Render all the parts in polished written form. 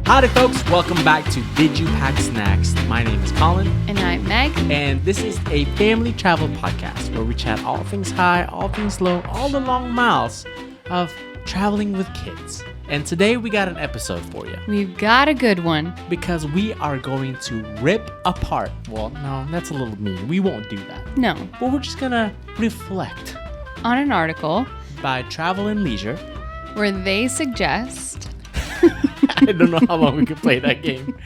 Howdy folks, welcome back to Did You Pack Snacks? My name is Colin. And I'm Meg. And this is a family travel podcast where we chat all things high, all things low, all the long miles of traveling with kids. And today we got an episode for you. We've got a good one. Because we are going to rip apart. Well, no, that's a little mean. We won't do that. No. But we're just gonna reflect On an article by Travel and Leisure. where they suggest... I don't know how long we could play that game.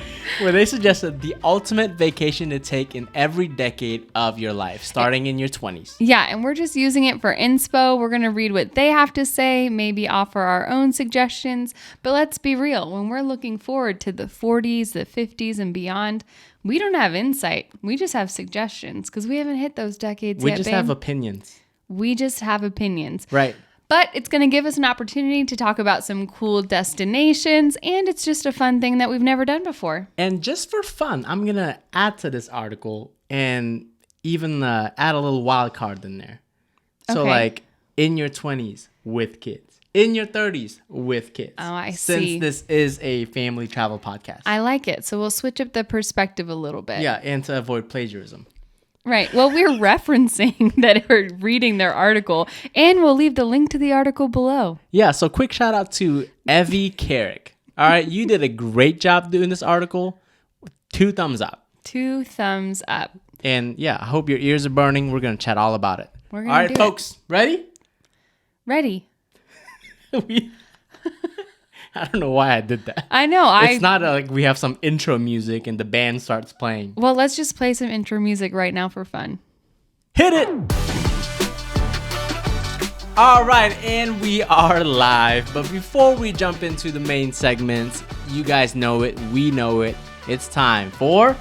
Where they suggested the ultimate vacation to take in every decade of your life, starting in your 20s. Yeah, and we're just using it for inspo. We're going to read what they have to say, maybe offer our own suggestions. But let's be real. When we're looking forward to the 40s, the 50s, and beyond, we don't have insight. We just have suggestions because we haven't hit those decades yet, We just have opinions. We just have opinions. Right. But it's going to give us an opportunity to talk about some cool destinations, and it's just a fun thing that we've never done before. And just for fun, I'm going to add to this article and even add a little wild card in there. So Okay. like in your 20s with kids, in your 30s with kids. Oh, I Since see. this is a family travel podcast. I like it. So we'll switch up the perspective a little bit. Yeah, and to avoid plagiarism. Right. Well, we're referencing that we're reading their article, and we'll leave the link to the article below. Yeah, so quick shout out to Evie Carrick. All right, you did a great job doing this article. 2 thumbs up. 2 thumbs up. And yeah, I hope your ears are burning. We're going to chat all about it. We're All gonna right, do it. folks, ready? Ready. I don't know why I did that. I know. It's not like we have some intro music and the band starts playing. Well, let's just play some intro music right now for fun. Hit it! All right, and we are live. But before we jump into the main segments, you guys know it, we know it. It's time for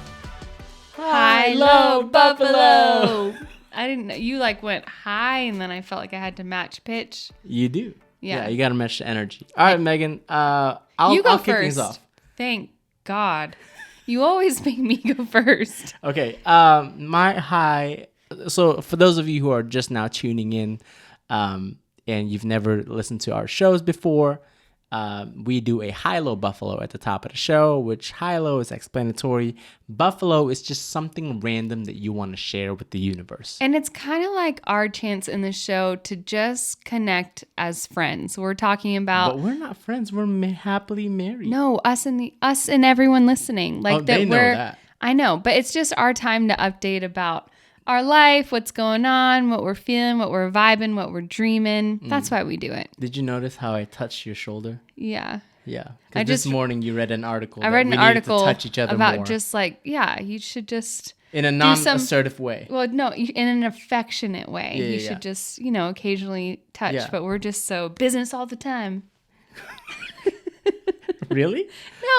High, low, buffalo. I didn't know. You went high, and then I felt like I had to match pitch. You do. Yeah. You got to match the energy. All right, Megan. I'll You go kick things first. off. Thank God. You always make me go first. Okay. My high. So for those of you who are just now tuning in, and you've never listened to our shows before, we do a high-low buffalo at the top of the show, which high-low is explanatory. Buffalo is just something random that you want to share with the universe. And it's kind of like our chance in the show to just connect as friends. We're talking about But we're not friends. We're happily married. no, us and everyone listening. Like that they know we're that. I know, but it's just our time to update about our life, what's going on, what we're feeling, what we're vibing, what we're dreaming. That's why we do it. Did you notice how I touched your shoulder? Yeah. Yeah. I Because this just- morning you read an article. I read that an we needed article to touch each other about more just you should just in a do some- non-assertive way. Well, no, in an affectionate way. Yeah, you yeah, should just, occasionally touch, Yeah. but we're just so business all the time. Really?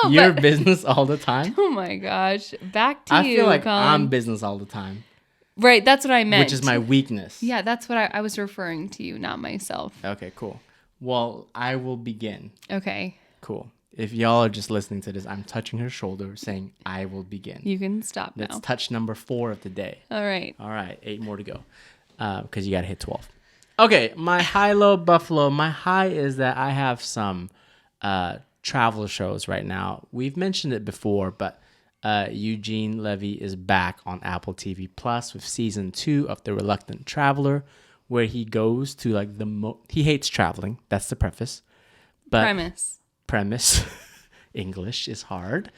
No, Your but business all the time? oh my gosh. Back to I you, feel like Colin. I'm business all the time, Right, that's what I meant. which is my weakness. Yeah, that's what I was referring to you, not myself. Okay, cool. Well, I will begin. Okay, Cool. If y'all are just listening to this, I'm touching her shoulder saying, I will begin. you can stop That's now. touch number 4 of the day. All right. All right, 8 more to go. Because you got to hit 12. Okay, my high-low buffalo. My high is that I have some travel shows right now. We've mentioned it before, but Eugene Levy is back on Apple TV Plus with season 2 of The Reluctant Traveler, where he goes to he hates traveling. That's the preface. But premise. English is hard.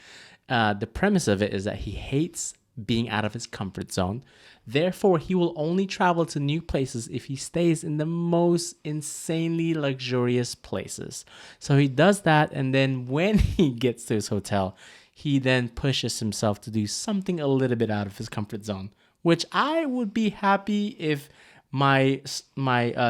The premise of it is that he hates being out of his comfort zone. Therefore, he will only travel to new places if he stays in the most insanely luxurious places. So he does that, and then when he gets to his hotel, he then pushes himself to do something a little bit out of his comfort zone, which I would be happy if my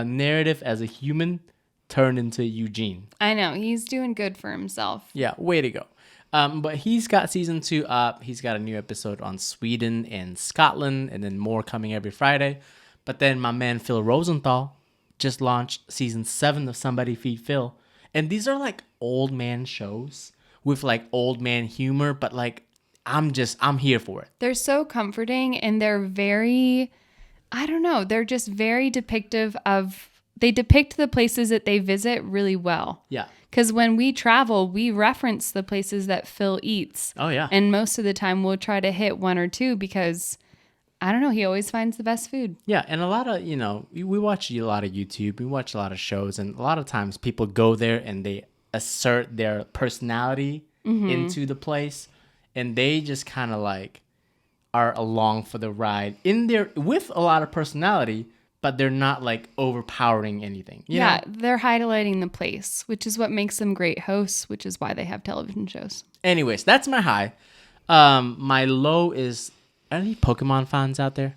narrative as a human turned into Eugene. I know. He's doing good for himself. Yeah, way to go. But he's got season 2 up. He's got a new episode on Sweden and Scotland, and then more coming every Friday. But then my man Phil Rosenthal just launched season 7 of Somebody Feed Phil. And these are like old man shows with like old man humor, but like I'm here for it. They're so comforting, and they're very, I don't know, they're just very depictive of they depict the places that they visit really well. Yeah. Because when we travel, we reference the places that Phil eats. Oh, yeah. And most of the time we'll try to hit one or two because, I don't know, he always finds the best food. Yeah, and a lot of, we watch a lot of YouTube, we watch a lot of shows, and a lot of times people go there and they assert their personality into the place, and they just kind of like are along for the ride in there with a lot of personality, but they're not like overpowering anything. You know? They're highlighting the place, which is what makes them great hosts, which is why they have television shows. Anyways, that's my high. My low is, are there any Pokemon fans out there?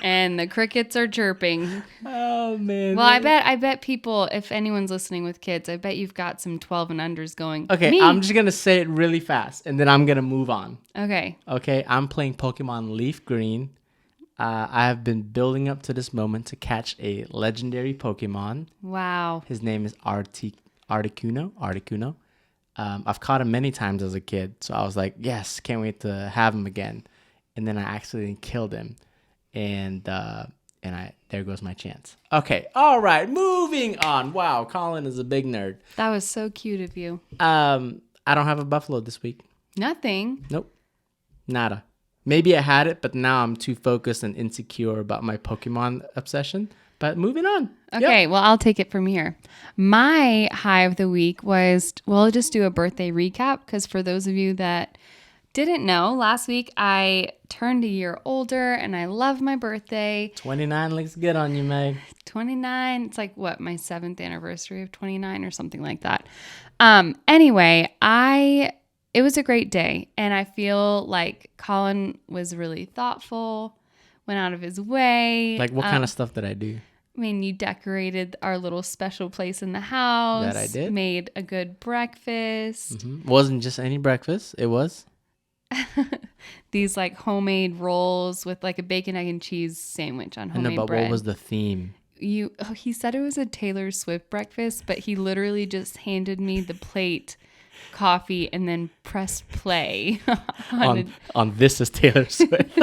And the crickets are chirping. Oh man. Well, I bet people, if anyone's listening with kids, I bet you've got some 12 and unders going. Okay, Me. I'm just gonna say it really fast, and then I'm gonna move on. Okay. Okay, I'm playing Pokemon Leaf Green. I have been building up to this moment to catch a legendary Pokemon. Wow. His name is Articuno. I've caught him many times as a kid, so I was like, yes, can't wait to have him again. And then I accidentally killed him, and there goes my chance. Okay, all right, moving on. Wow, Colin is a big nerd. That was so cute of you. I don't have a buffalo this week. Nothing. Nope, nada. Maybe I had it, but now I'm too focused and insecure about my Pokemon obsession. But moving on. Okay, well, I'll take it from here. My high of the week was, well, I'll just do a birthday recap because for those of you that didn't know, last week I turned a year older and I love my birthday. 29 looks good on you, Meg. 29. It's like, what, my 7th anniversary of 29 or something like that. Anyway, it was a great day, and I feel like Colin was really thoughtful, went out of his way. Like, what kind of stuff did I do? I mean, you decorated our little special place in the house. That I did. Made a good breakfast. Mm-hmm. Wasn't just any breakfast. It was These like homemade rolls with like a bacon, egg, and cheese sandwich on homemade but bread. what was the theme? He said it was a Taylor Swift breakfast, but he literally just handed me the plate, coffee, and then pressed play on This Is Taylor Swift.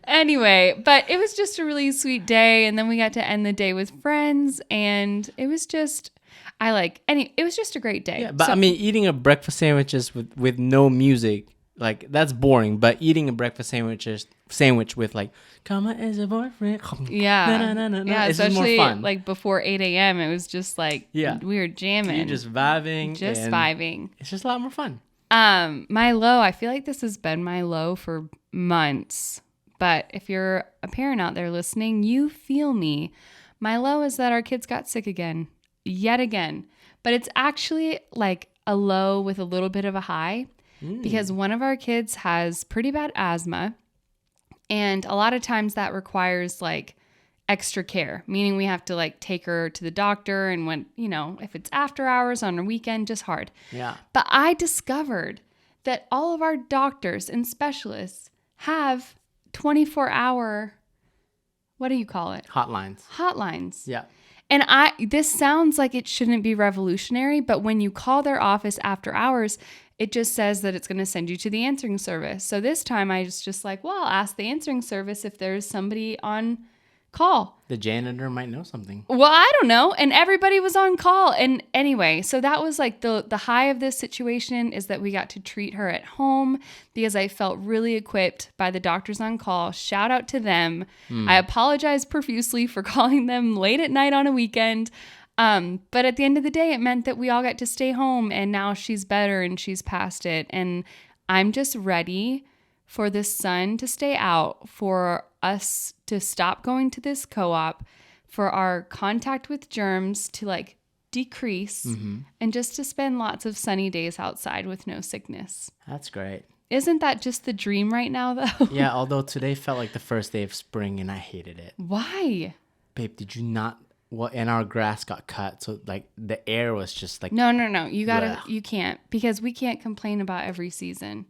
Anyway, but it was just a really sweet day, and then we got to end the day with friends, and it was just it was just a great day. Yeah, but I mean, eating a breakfast sandwiches with no music, like that's boring. But eating a breakfast sandwich with like, come on, as a boyfriend. Yeah, it's especially more fun. like before 8 a.m. It was just like we were jamming. You're just vibing. It's just a lot more fun. My low, I feel like this has been my low for months. But if you're a parent out there listening, you feel me. My low is that our kids got sick again, yet again. But it's actually like a low with a little bit of a high because one of our kids has pretty bad asthma. And a lot of times that requires like extra care, meaning we have to like take her to the doctor. And when, if it's after hours on a weekend, just hard. Yeah. But I discovered that all of our doctors and specialists have 24-hour, what do you call it? Hotlines. Yeah. And this sounds like it shouldn't be revolutionary, but when you call their office after hours, it just says that it's going to send you to the answering service. So this time I was just like, well, I'll ask the answering service if there's somebody on call. The janitor might know something. Well, I don't know. And everybody was on call. And anyway, so that was like the high of this situation is that we got to treat her at home because I felt really equipped by the doctors on call. Shout out to them. I apologize profusely for calling them late at night on a weekend. But at the end of the day, it meant that we all got to stay home and now she's better and she's past it. And I'm just ready for the sun to stay out, for us to stop going to this co-op, for our contact with germs to like decrease, and just to spend lots of sunny days outside with no sickness. That's great. Isn't that just the dream right now, though? Yeah, although today felt like the first day of spring and I hated it. Why? Babe, did you not? Well, and our grass got cut, so like the air was just like... No. You can't, because we can't complain about every season.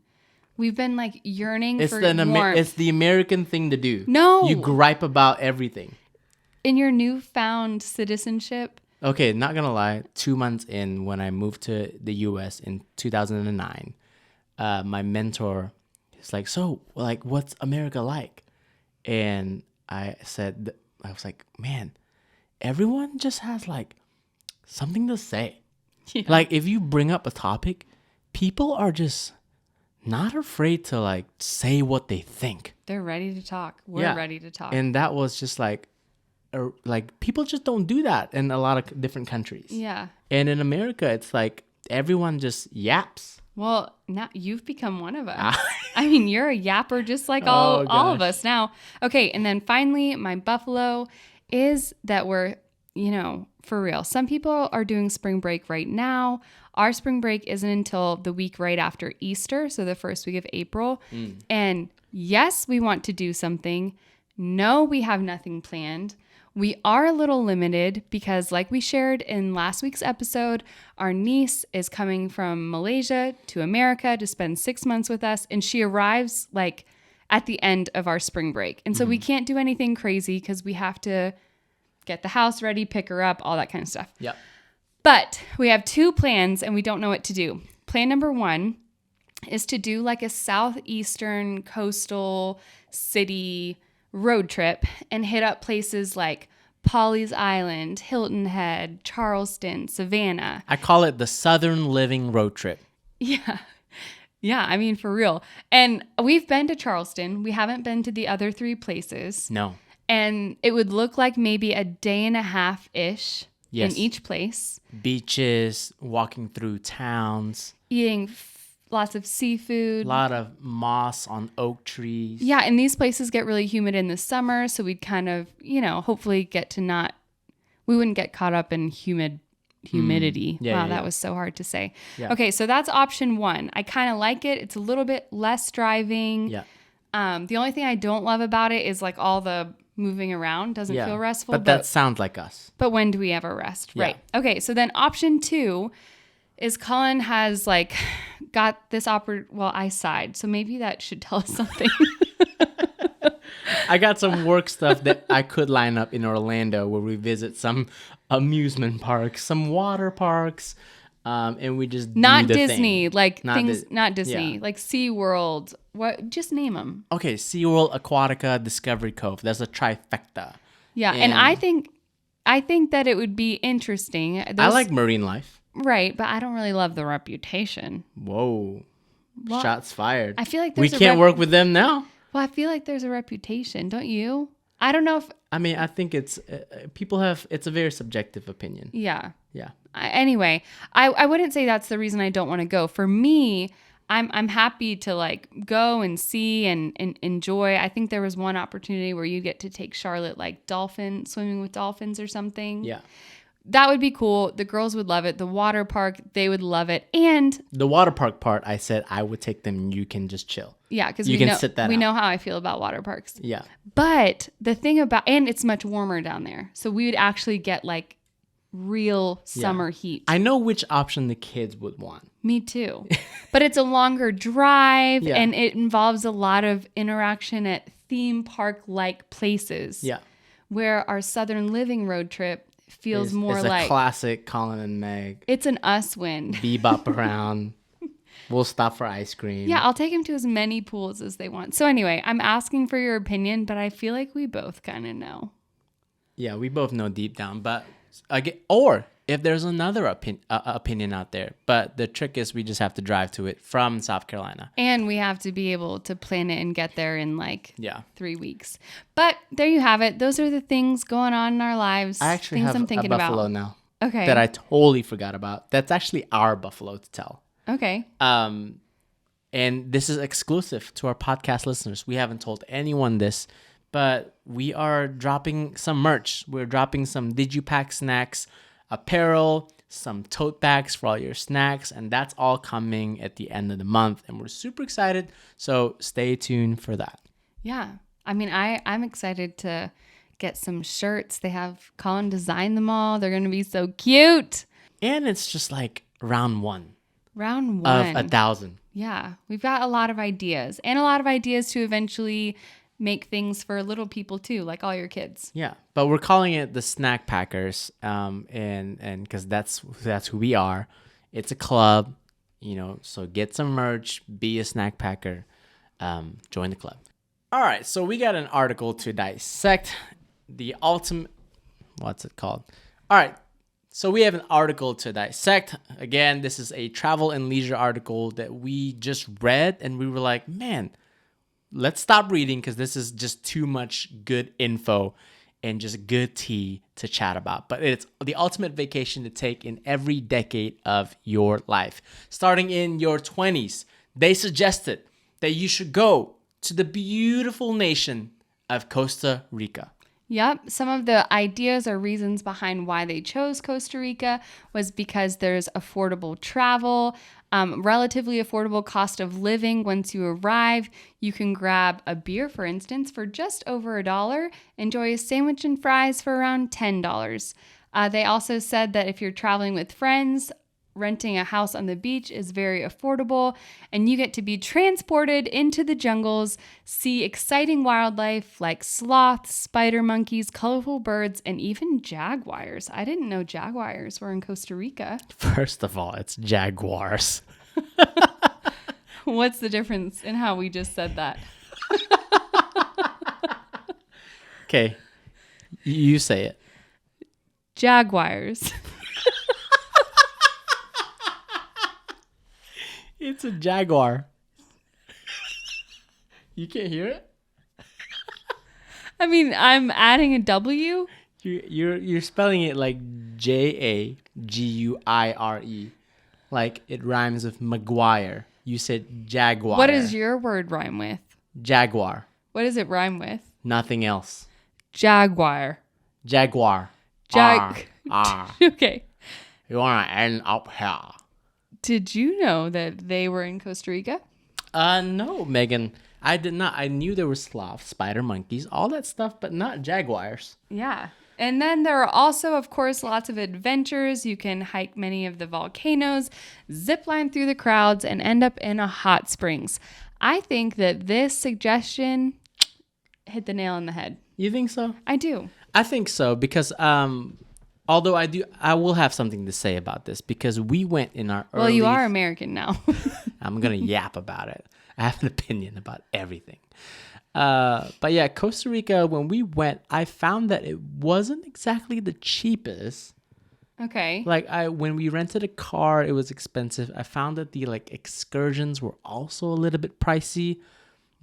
We've been like yearning for warmth. It's the American thing to do. No. You gripe about everything. In your newfound citizenship. Okay, not gonna lie. 2 months in, when I moved to the U.S. in 2009, my mentor is like, so, like, what's America like? And I said, I was like, man, everyone just has like something to say. Yeah. Like if you bring up a topic, people are just not afraid to like say what they think. They're ready to talk. We're ready to talk. And that was just like people just don't do that in a lot of different countries. Yeah. And in America, it's like everyone just yaps. Well, now you've become one of us. I mean, you're a yapper just like all of us now. Okay, and then finally, my buffalo is that we're, for real. Some people are doing spring break right now. Our spring break isn't until the week right after Easter, so the first week of April. And yes, we want to do something. No, we have nothing planned. We are a little limited because, like we shared in last week's episode, our niece is coming from Malaysia to America to spend 6 months with us, and she arrives like at the end of our spring break. And so we can't do anything crazy because we have to get the house ready, pick her up, all that kind of stuff. Yep. But we have 2 plans and we don't know what to do. Plan number 1 is to do like a southeastern coastal city road trip and hit up places like Pawleys Island, Hilton Head, Charleston, Savannah. I call it the Southern Living Road Trip. Yeah. Yeah, I mean, for real. And we've been to Charleston. We haven't been to the other 3 places. No. And it would look like maybe a day and a half-ish in each place. Beaches, walking through towns. Eating lots of seafood. A lot of moss on oak trees. Yeah, and these places get really humid in the summer, so we'd kind of, hopefully we wouldn't get caught up in humidity. That was so hard to say. Yeah. Okay, so that's option 1. I kind of like it. It's a little bit less driving. Yeah. The only thing I don't love about it is like all the moving around doesn't feel restful. But that sounds like us. But when do we ever rest? Yeah. Right. Okay, so then option 2 is Colin has like got this I sighed, so maybe that should tell us something. I got some work stuff that I could line up in Orlando where we visit some amusement parks, some water parks, and we just not do the Disney, thing. like not Disney, like SeaWorld. What? Just name them. Okay, SeaWorld, Aquatica, Discovery Cove. There's a trifecta. Yeah, and I think that it would be interesting. I like marine life. Right, but I don't really love the reputation. Whoa. Well, shots fired. I feel like we can't work with them now. Well, I feel like there's a reputation, don't you? I don't know if... I mean, I think it's... it's a very subjective opinion. Yeah. Yeah. Anyway, I wouldn't say that's the reason I don't want to go. For me, I'm happy to like go and see and enjoy. I think there was one opportunity where you get to take Charlotte like swimming with dolphins or something. Yeah. That would be cool. The girls would love it. The water park, they would love it. And the water park part, I said I would take them and you can just chill. Yeah, because we know how I feel about water parks. Yeah. But the thing and it's much warmer down there. So we would actually get like real summer heat. I know which option the kids would want. Me too. But it's a longer drive and it involves a lot of interaction at theme park-like places. Yeah. Where our Southern Living road trip feels more like... It's a classic Colin and Meg. It's an us win. Bebop around. We'll stop for ice cream. Yeah, I'll take him to as many pools as they want. So anyway, I'm asking for your opinion, but I feel like we both kind of know. Yeah, we both know deep down. But again, or if there's another opinion out there. But the trick is we just have to drive to it from South Carolina. And we have to be able to plan it and get there in 3 weeks. But there you have it. Those are the things going on in our lives. I actually things have I'm thinking a buffalo about. now. Okay. That I totally forgot about. That's actually our buffalo to tell. Okay. And this is exclusive to our podcast listeners. We haven't told anyone this, but we are dropping some merch. We're dropping some Did You Pack Snacks apparel, some tote bags for all your snacks, and that's all coming at the end of the month. And we're super excited, so stay tuned for that. Yeah. I mean, I'm excited to get some shirts. They have Colin design them all. They're going to be so cute. And it's just like round one. Round one. Of 1,000. Yeah. We've got a lot of ideas and a lot of ideas to eventually make things for little people too, like all your kids. Yeah. But we're calling it the Snack Packers. And because that's who we are. It's a club, so get some merch, be a snack packer, join the club. All right. So we got an article to dissect. the ultimate, what's it called? All right. So we have an article to dissect. Again, this is a travel and leisure article that we just read, and we were like, man, let's stop reading because this is just too much good info and just good tea to chat about. But it's the ultimate vacation to take in every decade of your life. Starting in your 20s, they suggested that you should go to the beautiful nation of Costa Rica. Yep. Some of the ideas or reasons behind why they chose Costa Rica was because there's affordable travel, relatively affordable cost of living. Once you arrive, you can grab a beer, for instance, for just over $1, enjoy a sandwich and fries for around $10. They also said that if you're traveling with friends, renting a house on the beach is very affordable, and you get to be transported into the jungles, see exciting wildlife like sloths, spider monkeys, colorful birds, and even jaguars. I didn't know jaguars were in Costa Rica. First of all, it's jaguars. What's the difference in how we just said that? Okay, you say it. Jaguars. It's a jaguar. You can't hear it? I mean, I'm adding a W. You're spelling it like Jaguire, like it rhymes with Maguire. You said jaguar. What does your word rhyme with? Jaguar? What does it rhyme with? Nothing else. Jaguar. Jaguar. Okay. You wanna end up here? Did you know that they were in Costa Rica? No, Megan. I did not. I knew there were sloths, spider monkeys, all that stuff, but not jaguars. Yeah. And then there are also, of course, lots of adventures. You can hike many of the volcanoes, zip line through the crowds, and end up in a hot springs. I think that this suggestion hit the nail on the head. You think so? I do. I think so because although I will have something to say about this because we went in our Well, you are American now. I'm going to yap about it. I have an opinion about everything. But yeah, Costa Rica, when we went, I found that it wasn't exactly the cheapest. Okay. Like when we rented a car, it was expensive. I found that the like excursions were also a little bit pricey.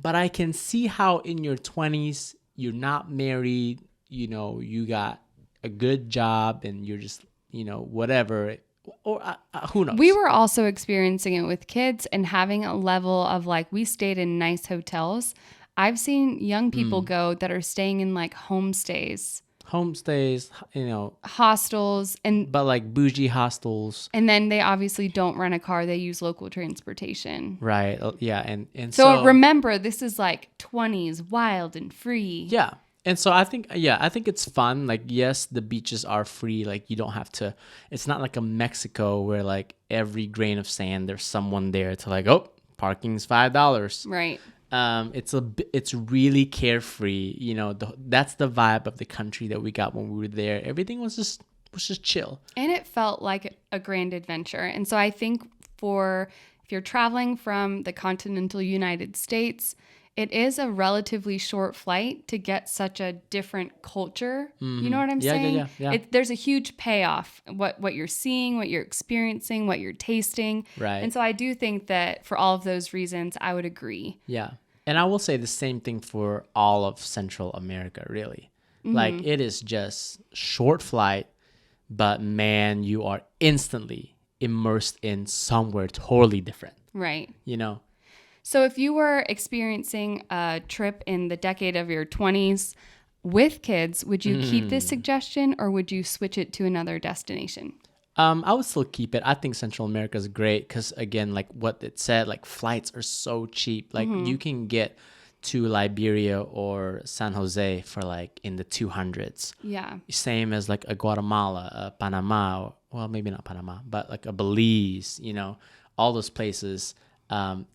But I can see how in your 20s, you're not married, you got a good job and you're just, whatever, or who knows? We were also experiencing it with kids and having a level of like, we stayed in nice hotels. I've seen young people go that are staying in like homestays, hostels, but like bougie hostels. And then they obviously don't rent a car. They use local transportation. Right. Yeah. And so remember, this is like 20s, wild and free. Yeah. And so I think it's fun. Like, yes, the beaches are free. Like, you don't have to, it's not like a Mexico where like every grain of sand, there's someone there to like, oh, parking's $5. Right. It's really carefree. That's the vibe of the country that we got when we were there. Everything was just chill. And it felt like a grand adventure. And so I think if you're traveling from the continental United States, it is a relatively short flight to get such a different culture. Mm-hmm. You know what I'm saying? Yeah. There's a huge payoff. What you're seeing, what you're experiencing, what you're tasting. Right. And so I do think that for all of those reasons, I would agree. Yeah. And I will say the same thing for all of Central America, really. Mm-hmm. Like, it is just short flight, but man, you are instantly immersed in somewhere totally different. Right. So if you were experiencing a trip in the decade of your 20s with kids, would you keep this suggestion or would you switch it to another destination? I would still keep it. I think Central America is great because, again, like what it said, like flights are so cheap. Like you can get to Liberia or San Jose for like in the 200s. Yeah. Same as like a Guatemala, a Panama, well, maybe not Panama, but like a Belize, all those places.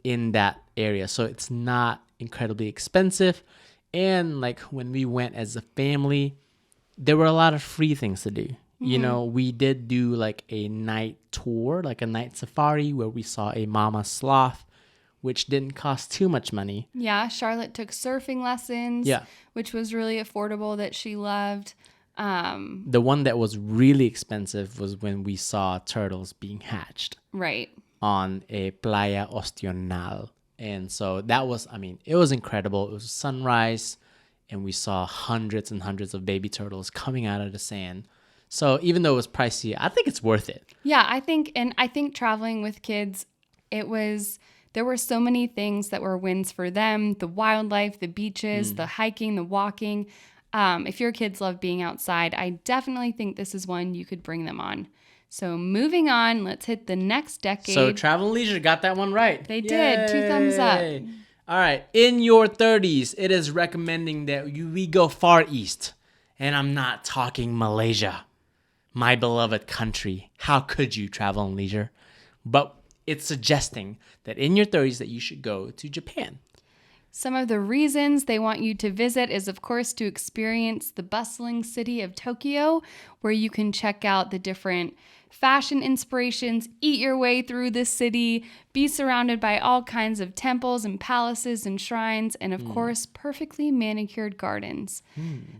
In that area. So it's not incredibly expensive. And like when we went as a family, there were a lot of free things to do. We did do like a night tour, like a night safari where we saw a mama sloth. which didn't cost too much money. Yeah, Charlotte took surfing lessons, which was really affordable that she loved. The one that was really expensive was when we saw turtles being hatched. Right. On a Playa Ostional. And so that was, I mean, it was incredible. It was sunrise, and we saw hundreds and hundreds of baby turtles coming out of the sand. So even though it was pricey, I think it's worth it. Yeah, I think traveling with kids, there were so many things that were wins for them. The wildlife, the beaches, the hiking, the walking. If your kids love being outside, I definitely think this is one you could bring them on. So moving on, let's hit the next decade. So Travel and Leisure got that one right. They did. 2 thumbs up. All right. In your 30s, it is recommending that we go far east. And I'm not talking Malaysia, my beloved country. How could you, Travel and Leisure? But it's suggesting that in your 30s that you should go to Japan. Some of the reasons they want you to visit is, of course, to experience the bustling city of Tokyo, where you can check out the different fashion inspirations, eat your way through the city, be surrounded by all kinds of temples and palaces and shrines, and of course, perfectly manicured gardens.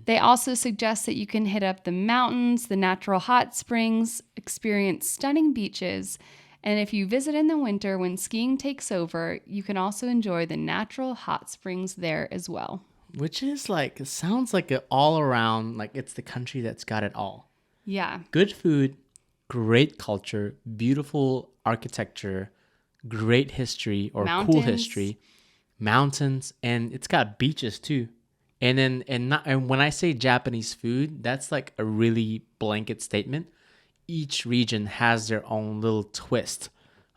They also suggest that you can hit up the mountains, the natural hot springs, experience stunning beaches, and if you visit in the winter when skiing takes over, you can also enjoy the natural hot springs there as well. Which is like, it sounds like an all around, like it's the country that's got it all. Yeah. Good food, great culture, beautiful architecture, great history or cool history, mountains, and it's got beaches too. And then and when I say Japanese food, that's like a really blanket statement. Each region has their own little twist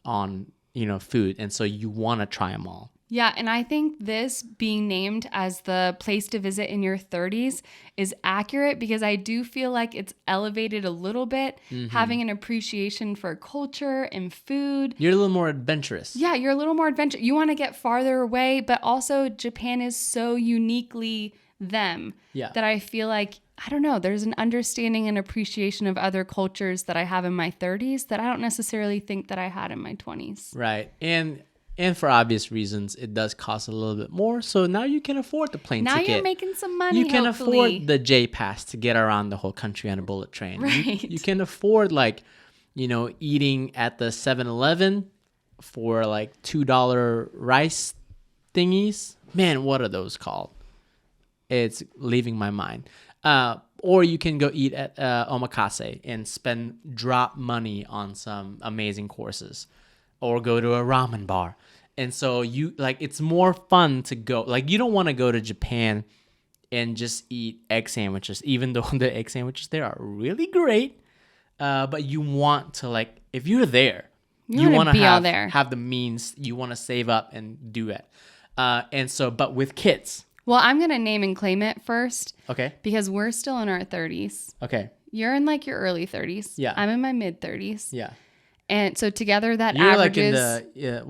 on, food, and so you want to try them all. Yeah, and I think this being named as the place to visit in your 30s is accurate because I do feel like it's elevated a little bit, having an appreciation for culture and food. You're a little more adventurous. Yeah, you're a little more adventurous. You want to get farther away, but also Japan is so uniquely them that I feel like, I don't know, there's an understanding and appreciation of other cultures that I have in my 30s that I don't necessarily think that I had in my 20s. Right. And for obvious reasons, it does cost a little bit more. So now you can afford the plane ticket. Now you're making some money, You can afford the J Pass to get around the whole country on a bullet train. Right. You can afford, eating at the 7-Eleven for like $2 rice thingies. Man, what are those called? It's leaving my mind. Or you can go eat at omakase and drop money on some amazing courses, or go to a ramen bar. And so it's more fun to go. Like, you don't want to go to Japan and just eat egg sandwiches, even though the egg sandwiches there are really great. But you want to, if you're there, you want to have the means, you want to save up and do it. But with kids. Well, I'm going to name and claim it first. Okay. Because we're still in our 30s. Okay. You're in your early 30s. Yeah. I'm in my mid 30s. Yeah. And so together that you're averages. You're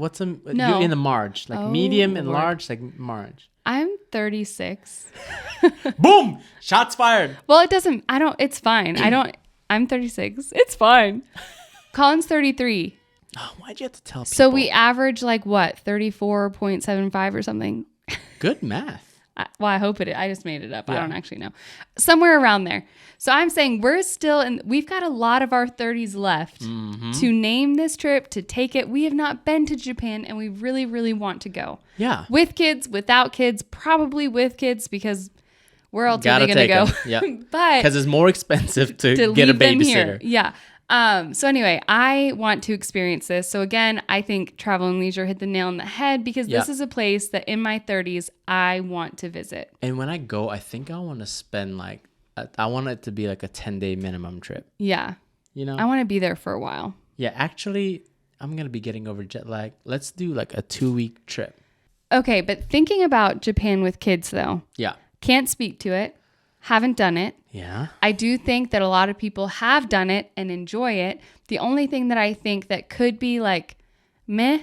in the Marge, medium and large, Marge. I'm 36. Boom! Shots fired. Well, it's fine. I'm 36. It's fine. Colin's 33. Oh, why'd you have to tell people? So we average 34.75 or something. Good math. I hope I just made it up. Yeah. I don't actually know. Somewhere around there. So I'm saying we've got a lot of our 30s left to name this trip, to take it. We have not been to Japan and we really, really want to go. Yeah. With kids, without kids, probably with kids because where else are they going to go? Yeah. But because it's more expensive to get a babysitter. Yeah. So anyway, I want to experience this. So again, I think Travel and Leisure hit the nail on the head because this is a place that in my 30s, I want to visit. And when I go, I think I want to spend I want it to be a 10-day minimum trip. Yeah. I want to be there for a while. Yeah, actually, I'm going to be getting over jet lag. Let's do a 2-week trip. Okay, but thinking about Japan with kids though. Yeah. Can't speak to it. Haven't done it. Yeah. I do think that a lot of people have done it and enjoy it. The only thing that I think that could be meh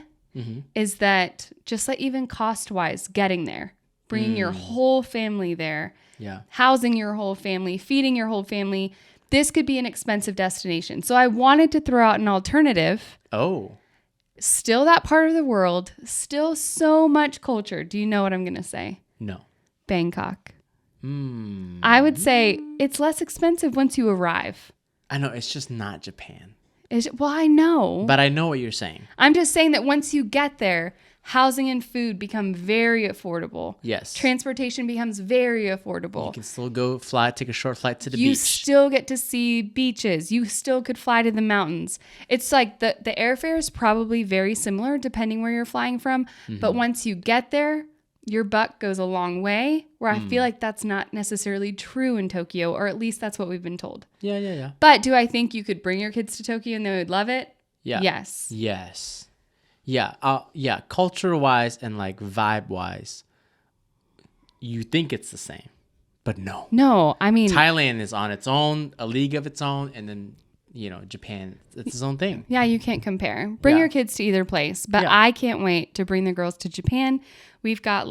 is that just even cost-wise, getting there, bringing your whole family there, housing your whole family, feeding your whole family, this could be an expensive destination. So I wanted to throw out an alternative. Oh. Still that part of the world. Still so much culture. Do you know what I'm going to say? No. Bangkok. I would say it's less expensive once you arrive. I know. It's just not Japan. Well, I know. But I know what you're saying. I'm just saying that once you get there, housing and food become very affordable. Yes. Transportation becomes very affordable. You can still take a short flight to the You beach. still get to see beaches. You still could fly to the mountains. It's like the airfare is probably very similar depending where you're flying from. But once you get there, your buck goes a long way, where I feel like that's not necessarily true in Tokyo, or at least that's what we've been told. Yeah. But do I think you could bring your kids to Tokyo and they would love it? Yeah. Yes. Yeah. Culture-wise and like vibe-wise, you think it's the same, but no. No, I mean... Thailand is on its own, a league of its own, and then, Japan, it's its own thing. Yeah, you can't compare. Bring your kids to either place, but I can't wait to bring the girls to Japan. We've got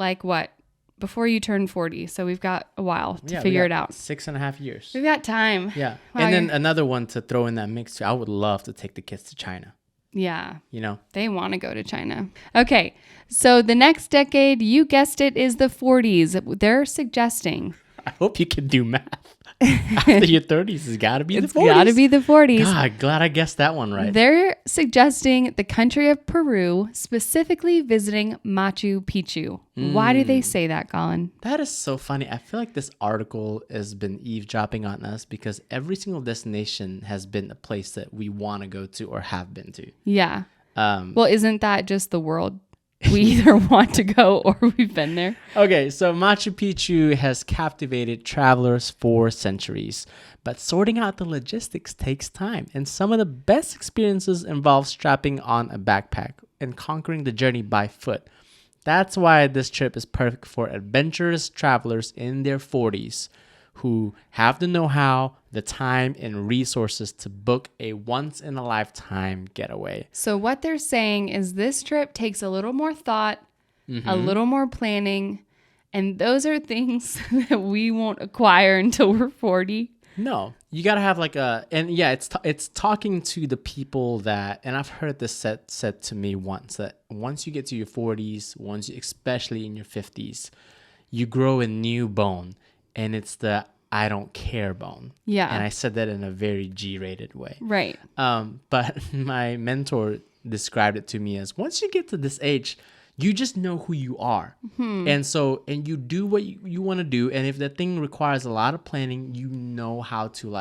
before you turn 40, so we've got a while to figure it out. 6.5 years. We've got time. Yeah. Wow, and then another one to throw in that mix too. I would love to take the kids to China. Yeah. They want to go to China. Okay. So the next decade, you guessed it, is the 40s. They're suggesting. I hope you can do math. After your 30s, it's got to be the 40s. It's got to be the 40s. God, glad I guessed that one right. They're suggesting the country of Peru, specifically visiting Machu Picchu. Why do they say that, Colin? That is so funny. I feel like this article has been eavesdropping on us because every single destination has been a place that we want to go to or have been to. Yeah. Well, isn't that just the world? We either want to go or we've been there. Okay, so Machu Picchu has captivated travelers for centuries, but sorting out the logistics takes time, and some of the best experiences involve strapping on a backpack and conquering the journey by foot. That's why this trip is perfect for adventurous travelers in their 40s who have the know-how, the time, and resources to book a once-in-a-lifetime getaway. So what they're saying is this trip takes a little more thought, a little more planning, and those are things that we won't acquire until we're 40. No, you got to have it's talking to the people that, and I've heard this said to me once, that once you get to your 40s, especially in your 50s, you grow a new bone. And it's the I don't care bone. Yeah. And I said that in a very G-rated way. Right. But my mentor described it to me as once you get to this age, you just know who you are. And you do what you want to do. And if that thing requires a lot of planning, you know how to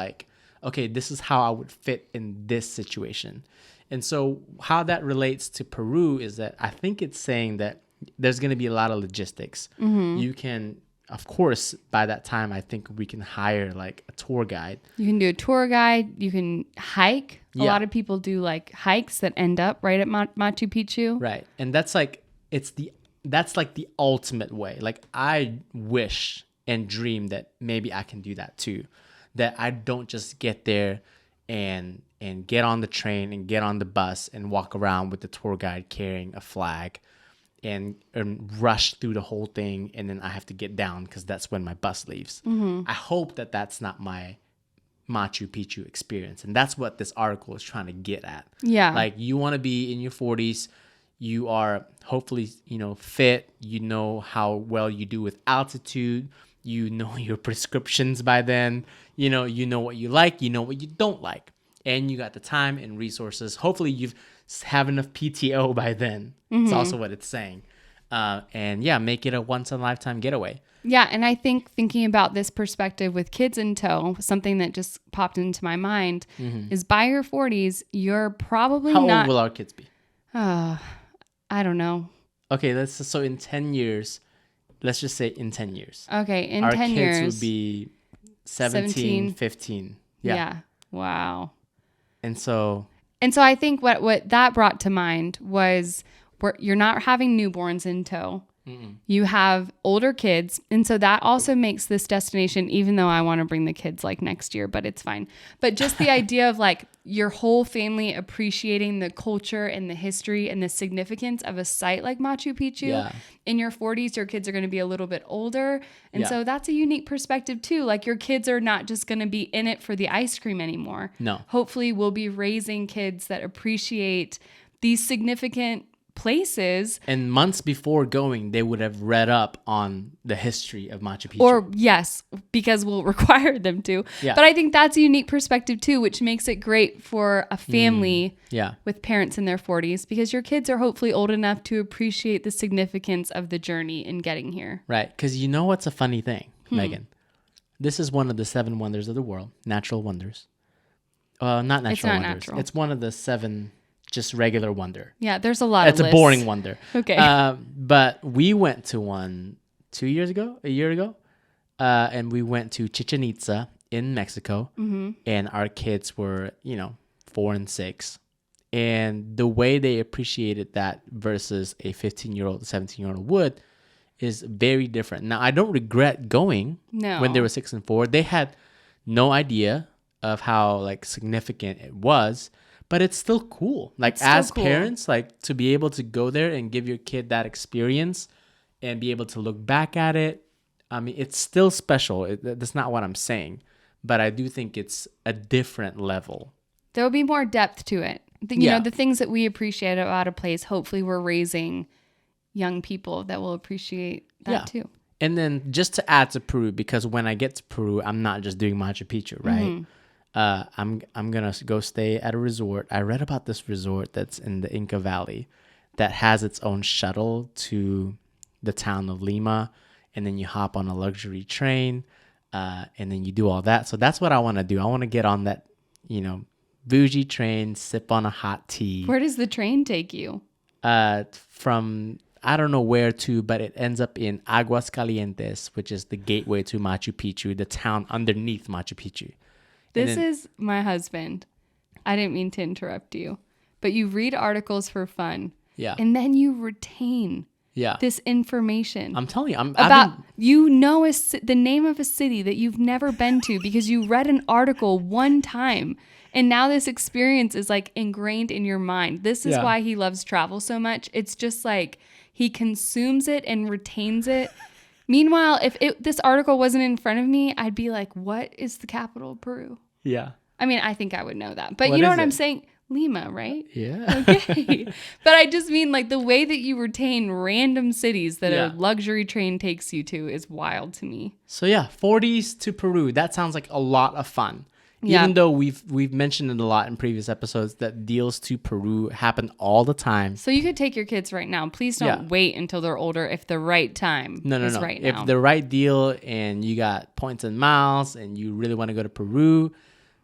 okay, this is how I would fit in this situation. And so how that relates to Peru is that I think it's saying that there's going to be a lot of logistics. You can... Of course, by that time, I think we can hire a tour guide. You can do a tour guide. You can hike. A lot of people do hikes that end up right at Machu Picchu. Right. And that's the ultimate way. I wish and dream that maybe I can do that too. That I don't just get there and get on the train and get on the bus and walk around with the tour guide carrying a flag. And rush through the whole thing, and then I have to get down because that's when my bus leaves. I hope that that's not my Machu Picchu experience, and that's what this article is trying to get at. Yeah, you want to be in your 40s, you are hopefully fit, you know how well you do with altitude, you know your prescriptions by then, you know what you like, you know what you don't like, and you got the time and resources. Hopefully you've have enough PTO by then. It's also what it's saying. Make it a once-in-a-lifetime getaway. Yeah, and I think thinking about this perspective with kids in tow, something that just popped into my mind is by your 40s, you're probably How not... How old will our kids be? I don't know. Okay, so in 10 years, let's just say in 10 years. Okay, in 10 years... Our kids would be 17, 15. Yeah. Wow. And so I think what that brought to mind was you're not having newborns in tow. You have older kids. And so that also makes this destination, even though I want to bring the kids next year, but it's fine. But just the idea of your whole family appreciating the culture and the history and the significance of a site like Machu Picchu. Yeah. In your 40s, your kids are going to be a little bit older. And so that's a unique perspective too. Your kids are not just going to be in it for the ice cream anymore. No. Hopefully we'll be raising kids that appreciate these significant places. And months before going, they would have read up on the history of Machu Picchu. Or yes, because we'll require them to. Yeah. But I think that's a unique perspective too, which makes it great for a family with parents in their 40s, because your kids are hopefully old enough to appreciate the significance of the journey in getting here. Right. Because you know what's a funny thing, Megan? This is one of the 7 wonders of the world, natural wonders. Not natural It's not wonders. natural. It's one of the 7 just regular wonder. Yeah, there's a lot of It's a lists. boring wonder. Okay. But we went to one a year ago, and we went to Chichen Itza in Mexico, and our kids were, 4 and 6. And the way they appreciated that versus a 15-year-old, 17-year-old would is very different. Now, I don't regret going when they were 6 and 4. They had no idea of how significant it was, but it's still cool. As parents, to be able to go there and give your kid that experience and be able to look back at it. I mean, it's still special. That's not what I'm saying, but I do think it's a different level. There'll be more depth to it. You know, the things that we appreciate about a place, hopefully we're raising young people that will appreciate that too. And then just to add to Peru, because when I get to Peru, I'm not just doing Machu Picchu, right? I'm gonna go stay at a resort. I read about this resort that's in the Inca Valley that has its own shuttle to the town of Lima, and then you hop on a luxury train, and then you do all that. So that's what I want to do. I want to get on that, bougie train, sip on a hot tea. Where does the train take you? From I don't know where to, but it ends up in Aguascalientes, which is the gateway to Machu Picchu, the town underneath Machu Picchu. This is my husband. I didn't mean to interrupt you, but you read articles for fun. Yeah. And then you retain this information. I'm telling you, the name of a city that you've never been to because you read an article one time. And now this experience is ingrained in your mind. This is why he loves travel so much. It's just he consumes it and retains it. Meanwhile, if this article wasn't in front of me, I'd be like, what is the capital of Peru? Yeah. I mean, I think I would know that. But you know what I'm saying? Lima, right? Yeah. Okay. But I just mean the way that you retain random cities that a luxury train takes you to is wild to me. So 40s to Peru. That sounds like a lot of fun. Even though we've mentioned it a lot in previous episodes that deals to Peru happen all the time. So you could take your kids right now. Please don't wait until they're older if the right time is right now. If the right deal and you got points and miles and you really want to go to Peru,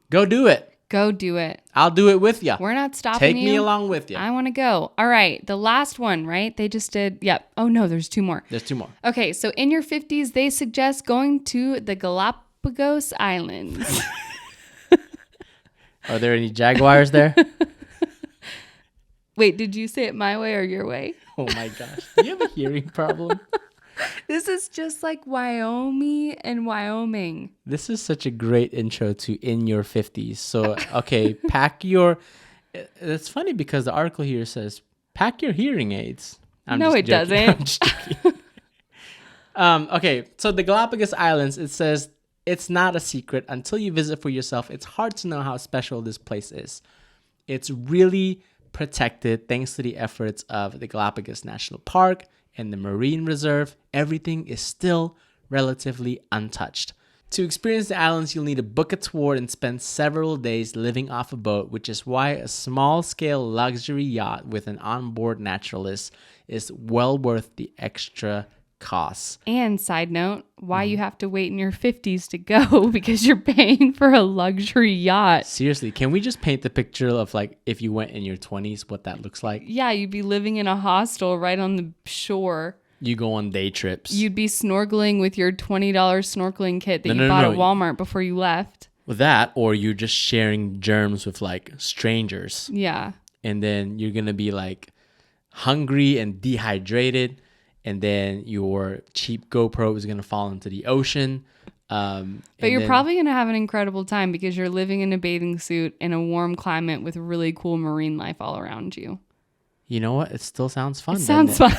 go do it. Go do it. I'll do it with you. We're not stopping Take you. me along with you. I want to go. All right. The last one, right? They just did. Yep. Oh, no, there's 2 more. There's 2 more. Okay. So in your 50s, they suggest going to the Galapagos Islands. Are there any jaguars there? Wait, did you say it my way or your way? Oh my gosh. Do you have a hearing problem? This is just like Wyoming and Wyoming. This is such a great intro to in your 50s. So, okay, it's funny because the article here says, pack your hearing aids. No, it doesn't. I'm just joking. Okay, so the Galapagos Islands, it says, it's not a secret. Until you visit for yourself, it's hard to know how special this place is. It's really protected thanks to the efforts of the Galapagos National Park and the Marine Reserve. Everything is still relatively untouched. To experience the islands, you'll need to book a tour and spend several days living off a boat, which is why a small-scale luxury yacht with an onboard naturalist is well worth the extra costs. And side note, why you have to wait in your 50s to go because you're paying for a luxury yacht. Seriously, can we just paint the picture of if you went in your 20s, what that looks like? Yeah, you'd be living in a hostel right on the shore. You go on day trips. You'd be snorkeling with your $20 snorkeling kit that you bought at Walmart before you left. With that, or you're just sharing germs with strangers. Yeah. And then you're going to be hungry and dehydrated. And then your cheap GoPro is going to fall into the ocean. But you're probably going to have an incredible time because you're living in a bathing suit in a warm climate with really cool marine life all around you. You know what? It still sounds fun. It sounds fun.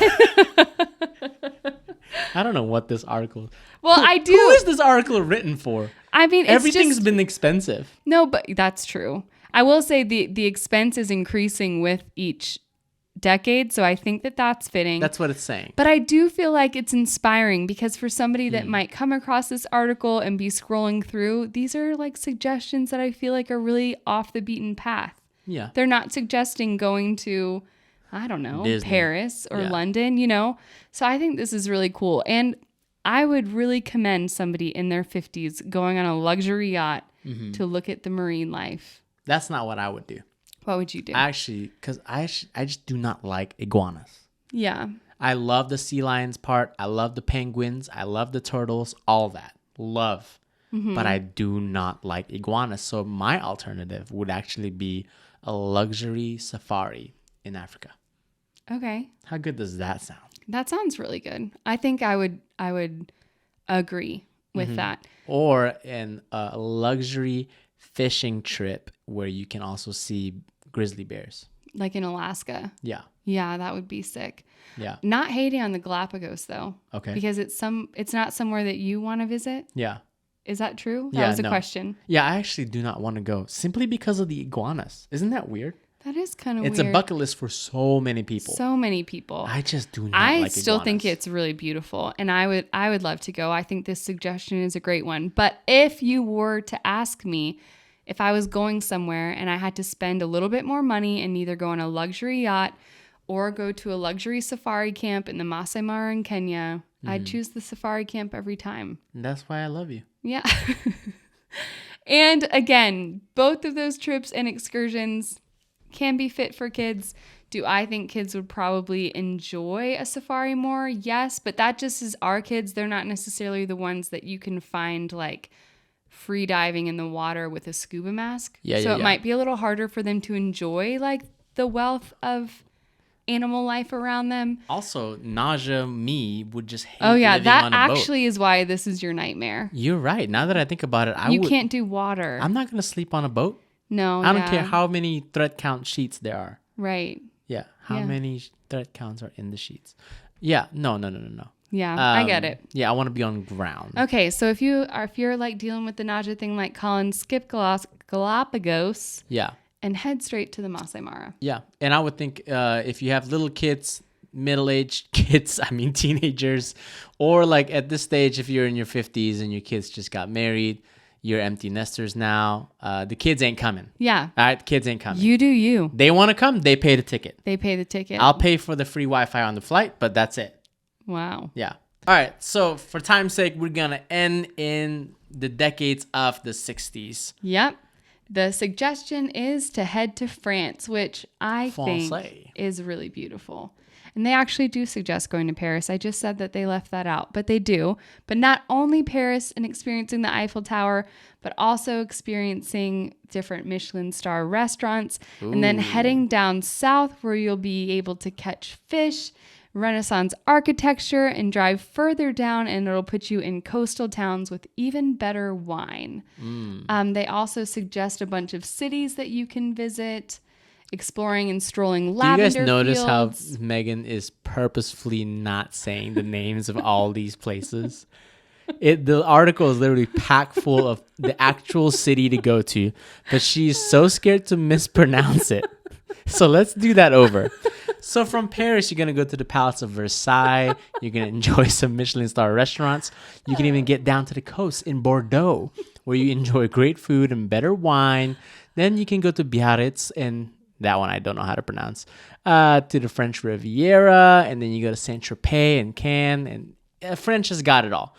I don't know what this article... Well, I do... Who is this article written for? I mean, everything's been expensive. No, but that's true. I will say the expense is increasing with each decade. So I think that that's fitting. That's what it's saying. But I do feel like it's inspiring because for somebody that might come across this article and be scrolling through, these are like suggestions that I feel like are really off the beaten path. Yeah. They're not suggesting going to, I don't know, Disney. Paris or London, you know? So I think this is really cool. And I would really commend somebody in their 50s going on a luxury yacht to look at the marine life. That's not what I would do. What would you do? Actually, because I just do not like iguanas. Yeah. I love the sea lions part. I love the penguins. I love the turtles. All that. Love. But I do not like iguanas. So my alternative would actually be a luxury safari in Africa. Okay. How good does that sound? That sounds really good. I think I would agree with that. Or in a luxury fishing trip where you can also see grizzly bears. Like in Alaska. Yeah. Yeah, that would be sick. Yeah. Not hating on the Galapagos though. Okay. Because it's not somewhere that you want to visit. Yeah. Is that true? That Yeah, was a no. question. Yeah, I actually do not want to go simply because of the iguanas. Isn't that weird? That is kind of weird. It's a bucket list for so many people. So many people. I just do not I like still iguanas. think it's really beautiful, and I would love to go. I think this suggestion is a great one. But if you were to ask me if I was going somewhere and I had to spend a little bit more money and either go on a luxury yacht or go to a luxury safari camp in the Masai Mara in Kenya, I'd choose the safari camp every time. And that's why I love you. Yeah. And again, both of those trips and excursions can be fit for kids. Do I think kids would probably enjoy a safari more? Yes, but that just is our kids. They're not necessarily the ones that you can find like free diving in the water with a scuba mask. So it might be a little harder for them to enjoy like the wealth of animal life around them. Also, nausea me would just hate Oh yeah, living that on a boat. actually is why this is your nightmare. You're right. Now that I think about it, You can't do water. I'm not going to sleep on a boat. No, I don't care how many thread count sheets there are. Right. Yeah. How many thread counts are in the sheets? Yeah. No. Yeah, I get it. Yeah, I want to be on ground. Okay, so if you're like dealing with the nausea thing like Colin, skip Galapagos Yeah. and head straight to the Masai Mara. Yeah. And I would think if you have little kids, middle-aged kids, teenagers, or like at this stage, if you're in your 50s and your kids just got married, you're empty nesters now, the kids ain't coming. Yeah. All right, kids ain't coming. You do you. They want to come, they pay the ticket. They pay the ticket. I'll pay for the free Wi-Fi on the flight, but that's it. Wow. Yeah. All right. So for time's sake, we're going to end in the decades of the 60s. Yep. The suggestion is to head to France, which I think is really beautiful. And they actually do suggest going to Paris. I just said that they left that out, but they do. But not only Paris and experiencing the Eiffel Tower, but also experiencing different Michelin star restaurants. Ooh. And then heading down south where you'll be able to catch fish, Renaissance architecture, and drive further down and it'll put you in coastal towns with even better wine. They also suggest a bunch of cities that you can visit, exploring and strolling lavender fields. Do you guys notice how Megan is purposefully not saying the names of all these places? The article is literally packed full of the actual city to go to, but she's so scared to mispronounce it. So let's do that over. So from Paris, you're going to go to the Palace of Versailles. You're going to enjoy some Michelin star restaurants. You can even get down to the coast in Bordeaux, where you enjoy great food and better wine. Then you can go to Biarritz, and that one I don't know how to pronounce, to the French Riviera. And then you go to Saint-Tropez and Cannes. And French has got it all.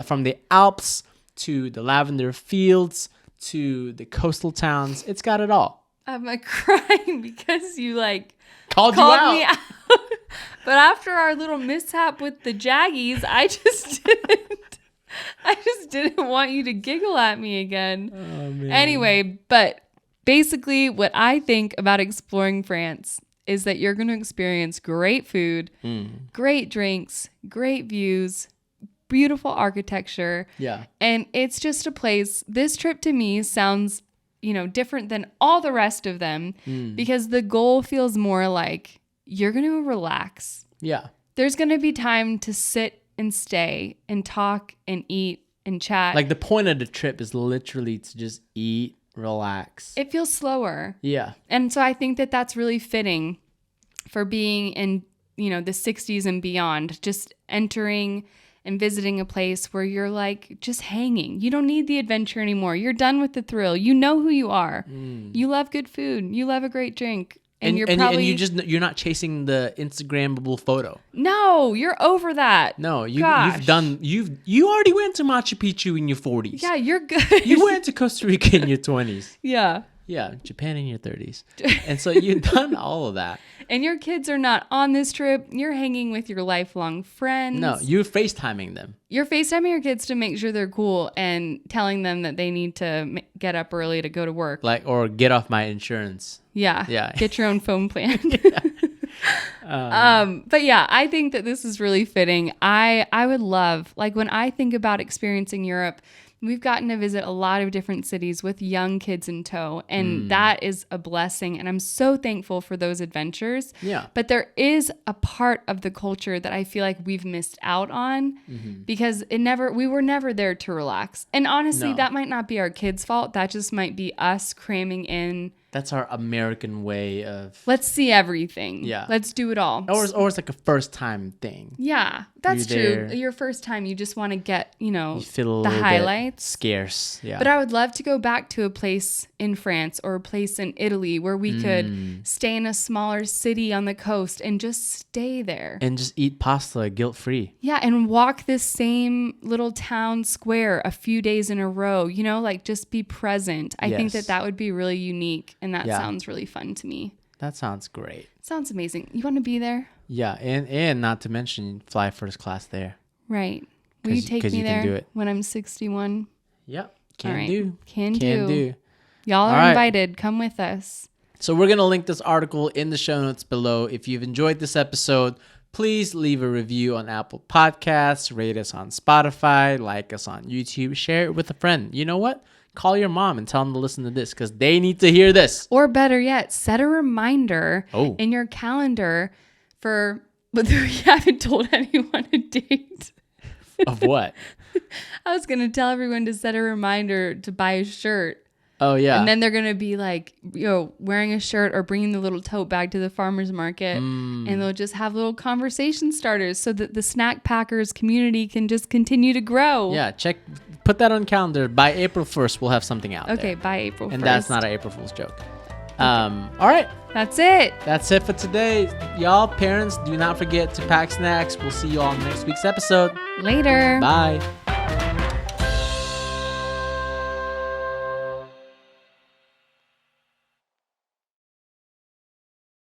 From the Alps to the lavender fields to the coastal towns. It's got it all. I'm crying because you called me out. But after our little mishap with the Jaggies, I just didn't want you to giggle at me again. Oh, man. Anyway, but basically what I think about exploring France is that you're going to experience great food, great drinks, great views, beautiful architecture. Yeah. And it's just a place. This trip to me sounds different than all the rest of them because the goal feels more like you're going to relax. Yeah. There's going to be time to sit and stay and talk and eat and chat. Like the point of the trip is literally to just eat, relax. It feels slower. Yeah. And so I think that that's really fitting. for being in, the 60s and beyond, just entering and visiting a place where you're like just hanging. You don't need the adventure anymore. You're done with the thrill. You know who you are. You love good food. You love a great drink. And you're not chasing the Instagrammable photo. No, you're over that. No, you already went to Machu Picchu in your 40s. Yeah, you're good. You went to Costa Rica in your 20s. Yeah. Yeah, Japan in your 30s. And so you've done all of that. And your kids are not on this trip. You're hanging with your lifelong friends. No, you're FaceTiming them. You're FaceTiming your kids to make sure they're cool and telling them that they need to get up early to go to work. Or get off my insurance. Yeah. Yeah. Get your own phone plan. But yeah, I think that this is really fitting. I would love, when I think about experiencing Europe, we've gotten to visit a lot of different cities with young kids in tow, and that is a blessing. And I'm so thankful for those adventures. Yeah. But there is a part of the culture that I feel like we've missed out on because we were never there to relax. And honestly, that might not be our kids' fault. That just might be us cramming in. That's our American way of... Let's see everything. Yeah. Let's do it all. Or it's like a first time thing. Yeah, that's true. Your first time, you just want to get, you feel a the highlights. Scarce. Yeah. But I would love to go back to a place in France or a place in Italy where we could stay in a smaller city on the coast and just stay there. And just eat pasta guilt-free. Yeah, and walk this same little town square a few days in a row, just be present. I think that would be really unique. And that sounds really fun to me. That sounds great. Sounds amazing. You want to be there? Yeah, and not to mention fly first class there. Right. Will you take me there when I'm 61? Yep. Can do. Can do. Y'all are invited. Come with us. So we're going to link this article in the show notes below. If you've enjoyed this episode, please leave a review on Apple Podcasts, rate us on Spotify, like us on YouTube, share it with a friend. You know what? Call your mom and tell them to listen to this because they need to hear this. Or better yet, set a reminder in your calendar for whether you haven't told anyone a date. Of what? I was going to tell everyone to set a reminder to buy a shirt. Oh, yeah. And then they're going to be like, wearing a shirt or bringing the little tote bag to the farmer's market. And they'll just have little conversation starters so that the Snack Packers community can just continue to grow. Yeah, put that on calendar. By April 1st, we'll have something out Okay, by April 1st. And that's not an April Fool's joke. All right. That's it. That's it for today. Y'all, parents, do not forget to pack snacks. We'll see you all in next week's episode. Later. Bye.